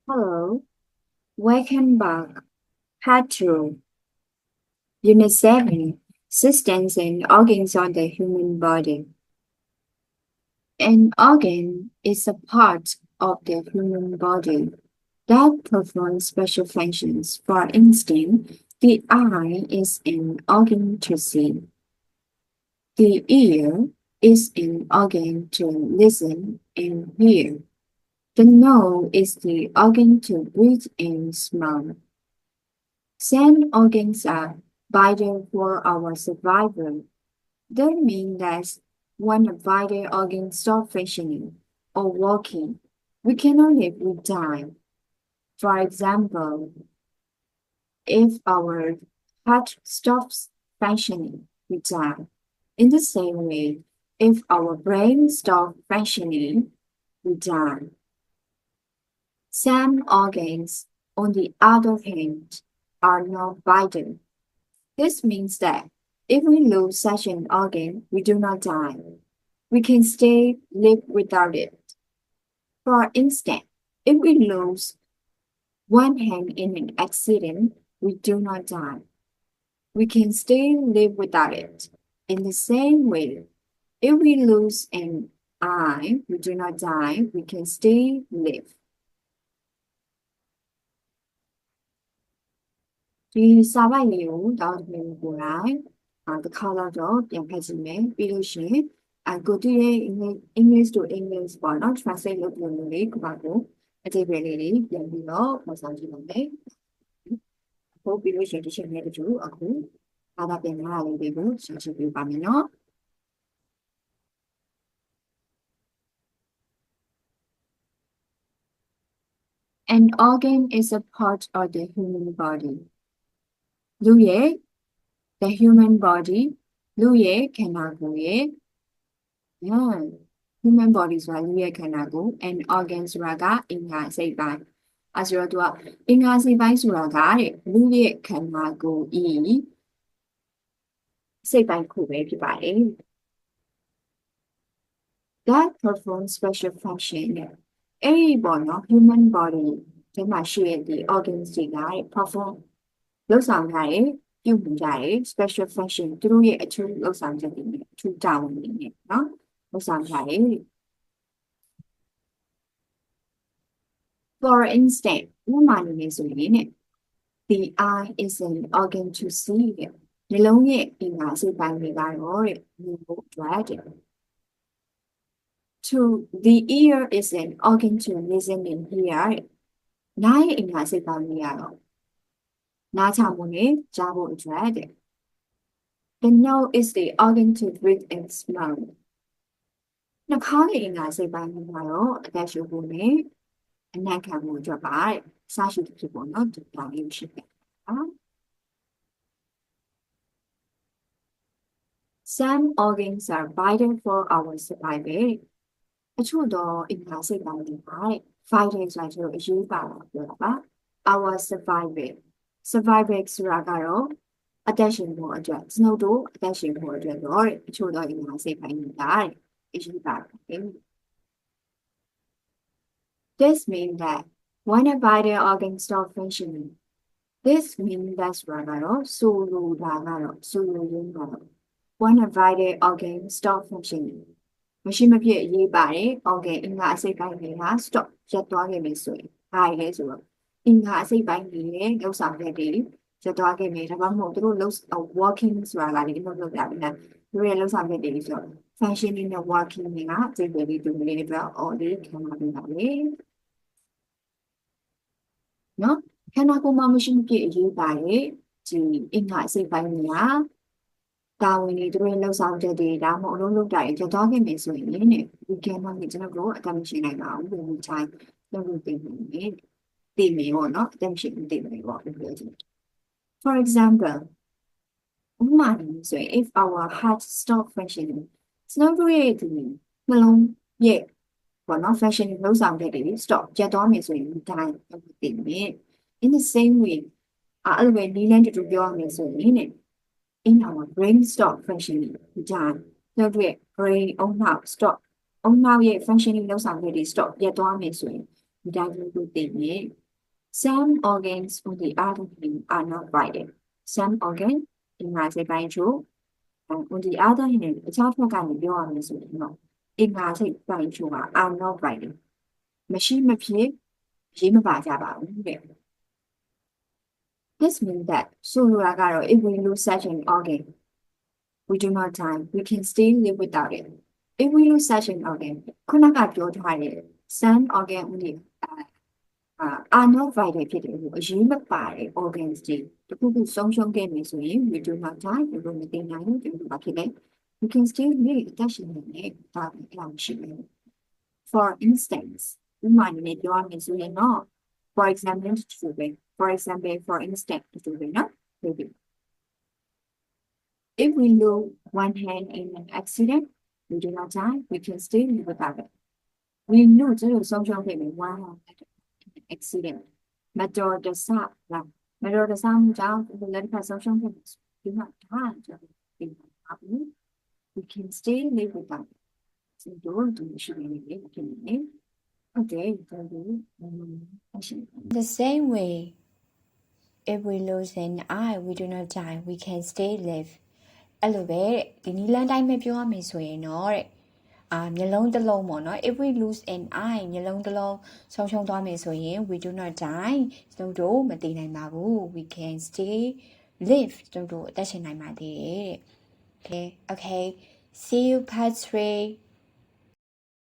Hello, welcome back. Part 2, Unit 7, Systems and Organs of the Human Body. An organ is a part of the human body that performs special functions. For instance, the eye is an organ to see. The ear is an organ to listen and hear. The nose is the organ to breathe and smell. Some organs are vital for our survival. That means that when a vital organ stops functioning or working, we cannot live, we die. For example, if our heart stops functioning, we die. In the same way, if our brain stops functioning, we die. Some organs, on the other hand, are not vital. This means that if we lose such an organ, we do not die. We can still live without it. For instance, if we lose one hand in an accident, we do not die. We can still live without it. In the same way, if we lose an eye, we do not die. We can still live. ဒီစာပိုက်လေးကိုတောင်းတနေကိုလိုက်တစ်ခါတော့ပြန်ဖတ်ကြည့်မယ်ပြီးလို့ရှိရင်ကိုတူရဲ့ English to English ပေါ့နော် translate လုပ်ပြလို့လေကိုပါကိုအတိတ်ပဲလေးတွေပြန်ပြီးတော့ပေါ်ဆောင်ကြည့်ပါမယ်အခုပြီးလို့ရှိရင်ဒီချိန်နဲ့တချို့အခုဘာသာပြန်လာလေးတွေကိုရှင်းပြပါမယ်နော် An organ is a part of the human body. လူရဲ့ the human body လူရဲ့ခန္ဓာကိုယ်ရဲ့ human body ဆိုတာလူရဲ့ခန္ဓာကိုယ် and organ ဆိုတာကအင်္ဂါစိတ်ပိုင်းအဲဆိုတော့သူကအင်္ဂါစိတ်ပိုင်းဆိုတာကတဲ့လူရဲ့ခန္ဓာကိုယ်ဤစိတ်ပိုင်းခုပဲဖြစ်ပါတယ် that performs special function အဲ့ဒီပေါ့နော် human body ဒီမှာရှိတဲ့ဒီ organs တွေကတဲ့ perform လုပ်ဆောင်ရတယ်ပြုမှုရတယ် special function သူတို့ရဲ့အထူးလုပ်ဆောင်ချက်တွေနဲ့အထူးတာဝန်တွေနဲ့နော်လုပ်ဆောင်ရတယ် For instance ဥပမာအနေနဲ့ဆိုရင် the eye is an organ to see နှလုံးရဲ့အင်္ဂါစိတ်ပိုင်းတွေကတော့တဲ့မြင်ဖို့အတွက်တဲ့ To the ear is an organ to listen and hear နားရဲ့အင်္ဂါစိတ်ပိုင်းတွေကတော့နားချဖို့နဲ့ကြားဖို့အတွက်တဲ့ The nose is the organ to breathe and smell နှာခေါင်းရဲ့အင်္ဂါစိတ်ပိုင်းတွေကတော့အသက်ရှူဖို့နဲ့အနံ့ခံဖို့အတွက်ပါတဲ့စားရှုဖြစ်ဖို့နော်ဒီပါလေးရှိတယ် Some organs are vital for our survival အချို့တော့အင်္ဂါစိတ်ပိုင်းတွေပါတဲ့ vital ဆိုတာကျတော့အရေးပါတာပြောတာပါ our survival ဆိုတာကတော့အသက်ရှင်ဖို့အတွက်ကျွန်တော်တို့အသက်ရှင်ဖို့အတွက်တော့အချို့တော့အင်္ဂါစိတ်ပိုင်းတွေကအရေးပါတယ် This means that when a vital organ stops functioning, this means that when a vital organ stops functioning, မရှိမဖြစ်အရေးပါတယ် organ အင်္ဂါအစိတ်ပိုင်းတွေက stop ရပ်သွားခဲ့ပြီဆိုရင်ဘာလဲဆိုတော့အင်္ဂါအစိတ်ပိုင်းတွေရဲ့လှုပ်ဆောင်ချက်တွေရပ်သွားခဲ့ပြီဒါမှမဟုတ်သူတို့လှုပ် working ဆိုတာကလည်းလှုပ်တာပဲနော်သူတို့ရဲ့လှုပ်ဆောင်ချက်တွေဆိုတော့ functioning နဲ့ working တွေကစိတ်တွေတူနေတယ်အတွက် order ခံမှာဖြစ်ပါလေနော်ခန္ဓာကိုယ်မှာမရှိမဖြစ်အရေးပါတယ်ဒီအင်္ဂါအစိတ်ပိုင်းတွေကတာဝန်တွေသူတို့လှုပ်ဆောင်ချက်တွေဒါမှမဟုတ်အလုံးလုံးတာရပ်သွားခဲ့ပြီဆိုရင်လည်းဒီကံမှာကျွန်တော်တို့အတမရှိနိုင်ပါဘူးဘယ်လိုချိုင်းလုပ်လို့သိနေသိမယ်ပေါ့နော်အတမရှိသိမယ်ပေါ့ပြောချင် For example ဥပမာဆိုရင် if our heart stop functioning ကျွန်တော်တို့ရဲ့ဒီနှလုံးရဲ့ပေါ့နော် functioning လှုပ်ဆောင်ချက်တွေ stop ရပ်သွားမယ်ဆိုရင်ဒီတိုင်းသိမယ် In the same way အဲ့လိုပဲနီးလန်းတူပြောရမယ်ဆိုရင်in our brain stop functioning ဒီတိုင်းတို့ရဲ့ brain အုံနောက် stop အုံနောက်ရဲ့ functioning လုပ်ဆောင်ချက်တွေ stop ရပ်သွားမယ်ဆိုရင် without gluten. Some organs, on the other hand, are not vital. Some organs, in my say by true, and on the other hand, a child can be on this no. In my say by true are not vital. Machine appear, machine by This means that if we lose such an organ, we do not die, we can still live without it. If we lose such an organ, some organ only are not vital ဖြစ်တယ်လို့အရေးမပါတဲ့ organs တွေတခုခုဆုံးရှုံးခဲ့မယ်ဆိုရင် we do not die ဘယ်လိုမသိနိုင်ဘူးဒီလိုပါဖြစ်တယ် we can still live အသက်ရှင်နေတယ်ဒါပဲအမှရှိတယ် for instance ဥပမာနဲ့ပြောရမယ်ဆိုရင်တော့ for example for instance တူပဲနော် maybe if we lose one hand in an accident we do not die we can still live without it we know 这种ဆုံးရှုံးခဲ့မယ် one hand accident မတော်တဆလားမတော်တဆမှုကြောင့်ဒီလက်ဖက်ဆုံးရှုံးခဲ့တယ်ဒီမှာဒါကြောင့်ဒီမှာဘူး we can still live without it ဒီတော့ဒီရှိနေတယ်ဖြစ်နေ okay The same way, if we lose an eye, we do not die, we can still live. အဲ့လိုပဲဒီနီလန်တိုင်းပဲပြောရမယ်ဆိုရင်တော့တဲ့မျက်လုံးတစ်လုံးပေါ့နော် if we lose an eye မျက်လုံးတစ်လုံးဆုံးရှုံးသွားမယ်ဆိုရင် we do not die ကျွန်တော်တို့မတည်နိုင်ပါဘူး we can still live ကျွန်တော်တို့အသက်ရှင်နိုင်ပါသေးတယ်တဲ့ okay see you part 3